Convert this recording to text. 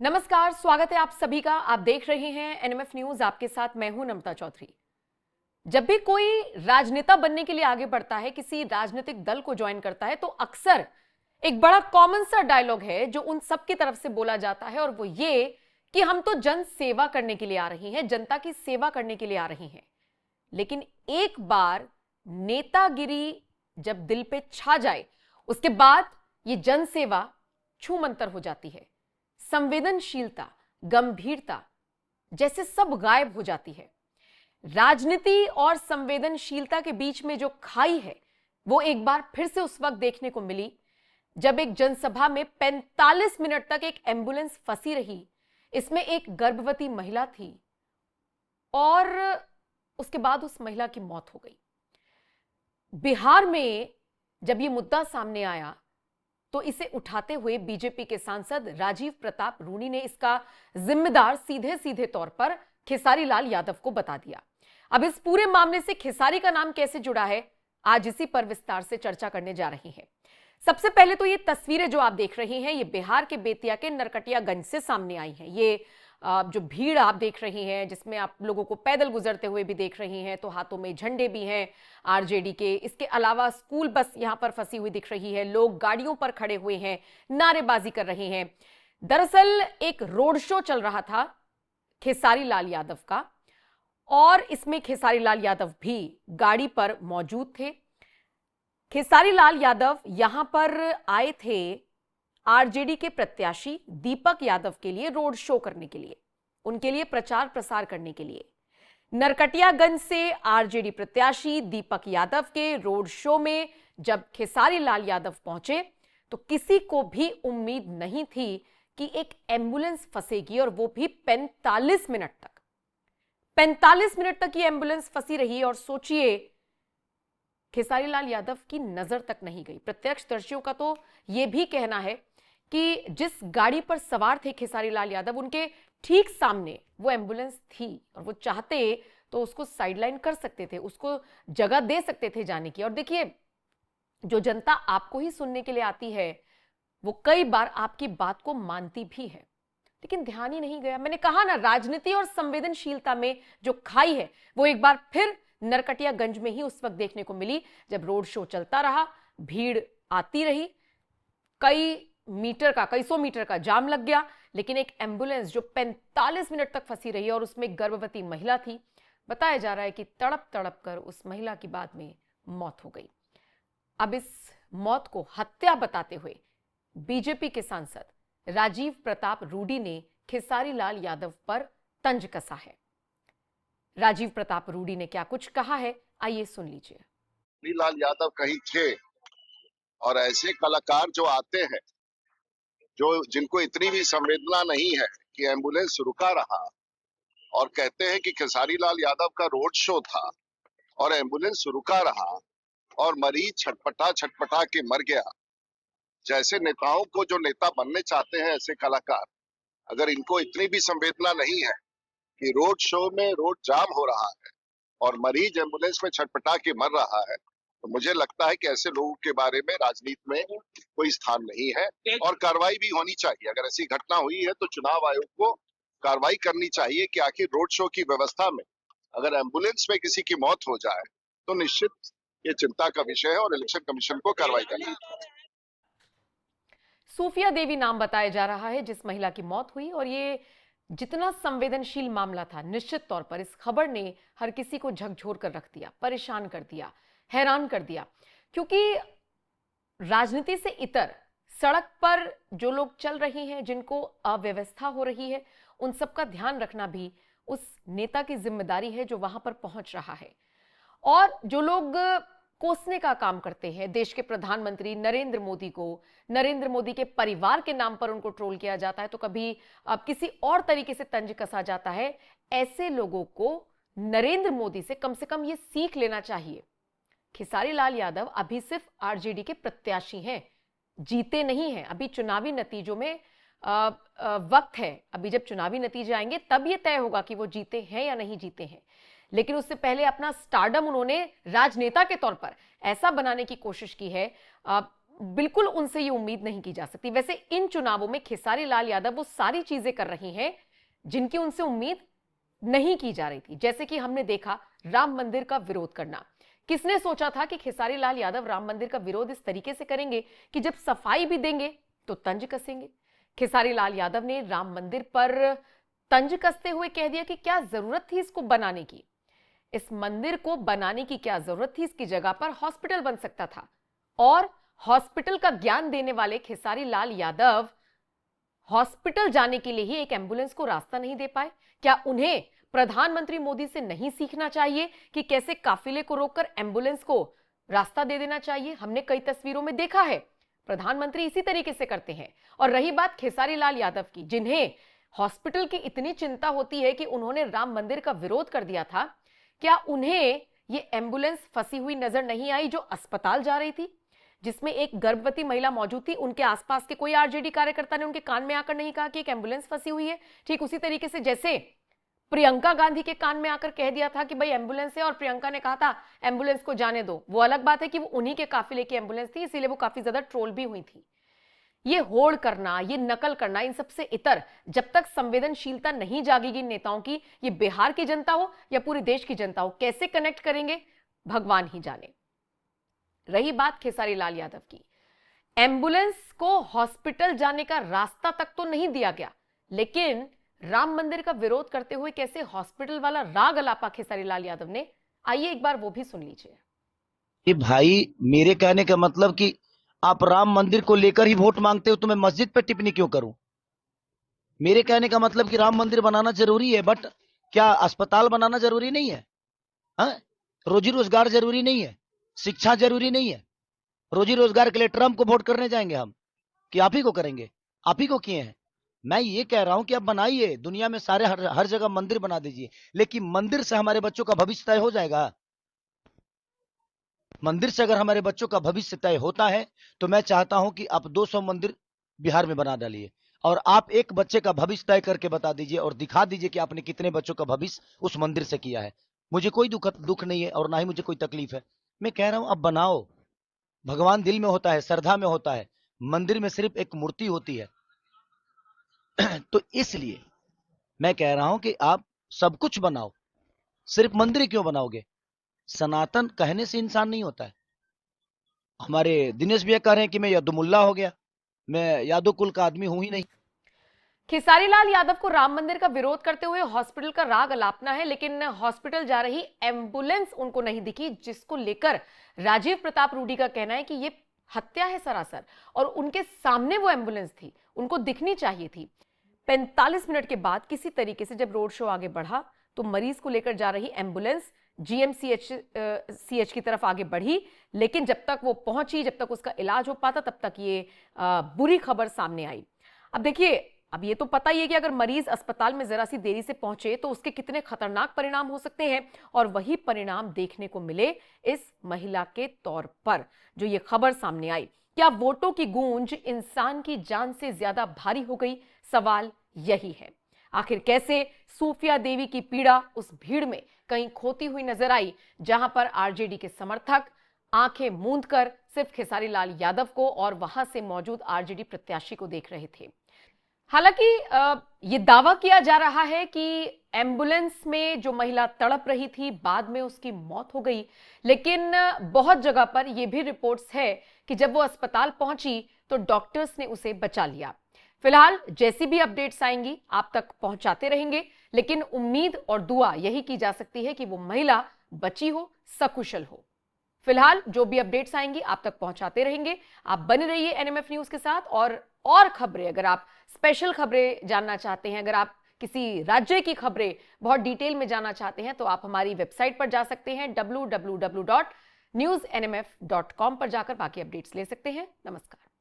नमस्कार, स्वागत है आप सभी का। आप देख रहे हैं एनएमएफ न्यूज। आपके साथ मैं हूं नम्रता चौधरी। जब भी कोई राजनेता बनने के लिए आगे बढ़ता है, किसी राजनीतिक दल को ज्वाइन करता है, तो अक्सर एक बड़ा कॉमन सा डायलॉग है जो उन सबकी तरफ से बोला जाता है, और वो ये कि हम तो जन सेवा करने के लिए आ रही हैं, जनता की सेवा करने के लिए आ रही हैं। लेकिन एक बार नेतागिरी जब दिल पे छा जाए, उसके बाद ये जन सेवा छूमंतर हो जाती है। संवेदनशीलता, गंभीरता जैसे सब गायब हो जाती है। राजनीति और संवेदनशीलता के बीच में जो खाई है, वो एक बार फिर से उस वक्त देखने को मिली जब एक जनसभा में 45 मिनट तक एक एम्बुलेंस फंसी रही। इसमें एक गर्भवती महिला थी और उसके बाद उस महिला की मौत हो गई। बिहार में जब ये मुद्दा सामने आया तो इसे उठाते हुए बीजेपी के सांसद राजीव प्रताप रूडी ने इसका जिम्मेदार सीधे सीधे तौर पर खेसारी लाल यादव को बता दिया। अब इस पूरे मामले से खेसारी का नाम कैसे जुड़ा है, आज इसी पर विस्तार से चर्चा करने जा रही हैं। सबसे पहले तो ये तस्वीरें जो आप देख रही हैं, ये बिहार के बेतिया के नरकटियागंज से सामने आई हैं। ये जो भीड़ आप देख रही हैं, जिसमें आप लोगों को पैदल गुजरते हुए भी देख रही हैं, तो हाथों में झंडे भी हैं आरजेडी के। इसके अलावा स्कूल बस यहां पर फंसी हुई दिख रही है, लोग गाड़ियों पर खड़े हुए हैं, नारेबाजी कर रहे हैं। दरअसल एक रोड शो चल रहा था खेसारी लाल यादव का, और इसमें खेसारी लाल यादव भी गाड़ी पर मौजूद थे। खेसारी लाल यादव यहां पर आए थे आरजेडी के प्रत्याशी दीपक यादव के लिए रोड शो करने के लिए, उनके लिए प्रचार प्रसार करने के लिए। नरकटियागंज से आरजेडी प्रत्याशी दीपक यादव के रोड शो में जब खेसारी लाल यादव पहुंचे तो किसी को भी उम्मीद नहीं थी कि एक एम्बुलेंस फंसेगी, और वो भी 45 मिनट तक। 45 मिनट तक ये एम्बुलेंस फंसी रही, और सोचिए खेसारी लाल यादव की नजर तक नहीं गई। प्रत्यक्षदर्शियों का तो यह भी कहना है कि जिस गाड़ी पर सवार थे खेसारी लाल यादव, उनके ठीक सामने वो एम्बुलेंस थी, और वो चाहते तो उसको साइडलाइन कर सकते थे, उसको जगह दे सकते थे जाने की। और देखिए, जो जनता आपको ही सुनने के लिए आती है, वो कई बार आपकी बात को मानती भी है, लेकिन ध्यान ही नहीं गया। मैंने कहा ना, राजनीति और संवेदनशीलता में जो खाई है, वो एक बार फिर नरकटियागंज में ही उस वक्त देखने को मिली जब रोड शो चलता रहा, भीड़ आती रही, कई सौ मीटर का जाम लग गया, लेकिन एक एम्बुलेंस जो 45 मिनट तक फंसी रही, और उसमें एक गर्भवती महिला थी। बताया जा रहा है कि तड़प तड़प कर उस महिला की बाद में मौत हो गई। अब इस मौत को हत्या बताते हुए बीजेपी के सांसद राजीव प्रताप रूडी ने खेसारी लाल यादव पर तंज कसा है। राजीव प्रताप रूडी ने क्या कुछ कहा है, आइए सुन लीजिए। खेसारी लाल यादव कहीं थे, और ऐसे कलाकार जो आते हैं, जो जिनको इतनी भी संवेदना नहीं है कि एम्बुलेंस रुका रहा, और कहते हैं कि खेसारी लाल यादव का रोड शो था और एम्बुलेंस रुका रहा और मरीज छटपटा छटपटा के मर गया। जैसे नेताओं को, जो नेता बनने चाहते हैं, ऐसे कलाकार, अगर इनको इतनी भी संवेदना नहीं है कि रोड शो में रोड जाम हो रहा है और मरीज एम्बुलेंस में छटपटा के मर रहा है, तो मुझे लगता है कि ऐसे लोगों के बारे में राजनीति में कोई स्थान नहीं है, और कार्रवाई भी होनी चाहिए। अगर ऐसी घटना हुई है तो चुनाव आयोग को कार्रवाई करनी चाहिए कि आखिर रोड शो की व्यवस्था में अगर एम्बुलेंस में किसी की मौत हो जाए तो निश्चित ये चिंता का विषय है, और इलेक्शन कमीशन को कार्रवाई करनी चाहिए। सूफिया देवी नाम बताया जा रहा है जिस महिला की मौत हुई, और ये जितना संवेदनशील मामला था, निश्चित तौर पर इस खबर ने हर किसी को झकझोर कर रख दिया, परेशान कर दिया, हैरान कर दिया। क्योंकि राजनीति से इतर सड़क पर जो लोग चल रहे हैं, जिनको अव्यवस्था हो रही है, उन सबका ध्यान रखना भी उस नेता की जिम्मेदारी है जो वहां पर पहुंच रहा है। और जो लोग कोसने का काम करते हैं देश के प्रधानमंत्री नरेंद्र मोदी को, नरेंद्र मोदी के परिवार के नाम पर उनको ट्रोल किया जाता है, तो कभी किसी और तरीके से तंज कसा जाता है। ऐसे लोगों को नरेंद्र मोदी से कम ये सीख लेना चाहिए। खेसारी लाल यादव अभी सिर्फ आरजेडी के प्रत्याशी हैं, जीते नहीं हैं। अभी चुनावी नतीजों में वक्त है। अभी जब चुनावी नतीजे आएंगे तब ये तय होगा कि वो जीते हैं या नहीं जीते हैं। लेकिन उससे पहले अपना स्टारडम उन्होंने राजनेता के तौर पर ऐसा बनाने की कोशिश की है। बिल्कुल उनसे ये उम्मीद नहीं की जा सकती। वैसे इन चुनावों में खेसारी लाल यादव वो सारी चीजें कर रही हैं जिनकी उनसे उम्मीद नहीं की जा रही थी। जैसे कि हमने देखा राम मंदिर का विरोध करना। किसने सोचा था कि खेसारी लाल यादव राम मंदिर का विरोध इस तरीके से करेंगे कि जब सफाई भी देंगे तो तंज कसेंगे। खेसारी लाल यादव ने राम मंदिर पर तंज कसते हुए कह दिया कि क्या जरूरत थी इसको बनाने की, इस मंदिर को बनाने की क्या जरूरत थी, इसकी जगह पर हॉस्पिटल बन सकता था। और हॉस्पिटल का ज्ञान देने वाले खेसारी लाल यादव हॉस्पिटल जाने के लिए ही एक एम्बुलेंस को रास्ता नहीं दे पाए। क्या उन्हें प्रधानमंत्री मोदी से नहीं सीखना चाहिए कि कैसे काफिले को रोककर एम्बुलेंस को रास्ता दे देना चाहिए? हमने कई तस्वीरों में देखा है प्रधानमंत्री इसी तरीके से करते हैं। और रही बात खेसारी लाल यादव की, जिन्हें हॉस्पिटल की इतनी चिंता होती है कि उन्होंने राम मंदिर का विरोध कर दिया था, क्या उन्हें ये एम्बुलेंस फंसी हुई नजर नहीं आई जो अस्पताल जा रही थी, जिसमें एक गर्भवती महिला मौजूद थी? उनके आसपास के कोई आरजेडी कार्यकर्ता ने उनके कान में आकर नहीं कहा कि एक एम्बुलेंस फंसी हुई है? ठीक उसी तरीके से जैसे प्रियंका गांधी के कान में आकर कह दिया था कि भाई एम्बुलेंस है, और प्रियंका ने कहा था एम्बुलेंस को जाने दो। वो अलग बात है कि वो उन्हीं के काफिले की एम्बुलेंस थी, इसीलिए वो काफी ज्यादा ट्रोल भी हुई थी। ये होड़ करना, ये नकल करना, इन सबसे इतर जब तक संवेदनशीलता नहीं जागेगी नेताओं की, ये बिहार की जनता हो या पूरे देश की जनता हो, कैसे कनेक्ट करेंगे भगवान ही जाने। रही बात खेसारी लाल यादव की, एम्बुलेंस को हॉस्पिटल जाने का रास्ता तक तो नहीं दिया गया, लेकिन राम मंदिर का विरोध करते हुए कैसे हॉस्पिटल वाला राग अलापा खेसारी लाल यादव ने, आइए एक बार वो भी सुन लीजिए। कि भाई, मेरे कहने का मतलब कि आप राम मंदिर को लेकर ही वोट मांगते हो तो मैं मस्जिद पे टिप्पणी क्यों करूं? मेरे कहने का मतलब कि राम मंदिर बनाना जरूरी है, बट क्या अस्पताल बनाना जरूरी नहीं है? हाँ? रोजी रोजगार जरूरी नहीं है? शिक्षा जरूरी नहीं है? रोजी रोजगार के लिए ट्रम्प को वोट करने जाएंगे हम कि आप ही को करेंगे? आप ही को किए हैं। मैं ये कह रहा हूं कि आप बनाइए, दुनिया में सारे हर जगह मंदिर बना दीजिए, लेकिन मंदिर से हमारे बच्चों का भविष्य तय हो जाएगा? मंदिर से अगर हमारे बच्चों का भविष्य तय होता है तो मैं चाहता हूं कि आप 200 मंदिर बिहार में बना डालिए, और आप एक बच्चे का भविष्य तय करके बता दीजिए और दिखा दीजिए कि आपने कितने बच्चों का भविष्य उस मंदिर से किया है। मुझे कोई दुख नहीं है और ना ही मुझे कोई तकलीफ है। मैं कह रहा हूं अब बनाओ। भगवान दिल में होता है, श्रद्धा में होता है, मंदिर में सिर्फ एक मूर्ति होती है। तो इसलिए मैं कह रहा हूं कि आप सब कुछ बनाओ, सिर्फ मंदिर क्यों बनाओगे? सनातन कहने से इंसान नहीं होता है। हमारे दिनेश भैया कह रहे हैं कि मैं यदुमुल्ला हो गया, मैं यादव कुल का आदमी हूं ही नहीं। खेसारी लाल यादव को राम मंदिर का विरोध करते हुए हॉस्पिटल का राग अलापना है, लेकिन हॉस्पिटल जा रही एम्बुलेंस उनको नहीं दिखी, जिसको लेकर राजीव प्रताप रूडी का कहना है कि ये हत्या है सरासर, और उनके सामने वो एम्बुलेंस थी, उनको दिखनी चाहिए थी। 45 मिनट के बाद किसी तरीके से जब रोड शो आगे बढ़ा तो मरीज को लेकर जा रही एम्बुलेंस जीएमसीएच की तरफ आगे बढ़ी, लेकिन जब तक वो पहुंची, जब तक उसका इलाज हो पाता, तब तक ये बुरी खबर सामने आई। अब देखिए, अब ये तो पता ही है कि अगर मरीज अस्पताल में जरा सी देरी से पहुंचे तो उसके कितने खतरनाक परिणाम हो सकते हैं, और वही परिणाम देखने को मिले इस महिला के तौर पर जो ये खबर सामने आई। क्या वोटों की गूंज इंसान की जान से ज्यादा भारी हो गई? सवाल यही है। आखिर कैसे सूफिया देवी की पीड़ा उस भीड़ में कहीं खोती हुई नजर आई, जहां पर आरजेडी के समर्थक आंखें मूंद कर सिर्फ खेसारी लाल यादव को और वहां से मौजूद आरजेडी प्रत्याशी को देख रहे थे। हालांकि ये दावा किया जा रहा है कि एम्बुलेंस में जो महिला तड़प रही थी बाद में उसकी मौत हो गई, लेकिन बहुत जगह पर यह भी रिपोर्ट्स है कि जब वो अस्पताल पहुंची तो डॉक्टर्स ने उसे बचा लिया। फिलहाल जैसी भी अपडेट्स आएंगी आप तक पहुंचाते रहेंगे, लेकिन उम्मीद और दुआ यही की जा सकती है कि वो महिला बची हो, सकुशल हो। फिलहाल जो भी अपडेट्स आएंगी आप तक पहुंचाते रहेंगे। आप बने रहिए एनएमएफ न्यूज के साथ। और खबरें, अगर आप स्पेशल खबरें जानना चाहते हैं, अगर आप किसी राज्य की खबरें बहुत डिटेल में जानना चाहते हैं, तो आप हमारी वेबसाइट पर जा सकते हैं www.newsnmf.com पर जाकर बाकी अपडेट्स ले सकते हैं। नमस्कार।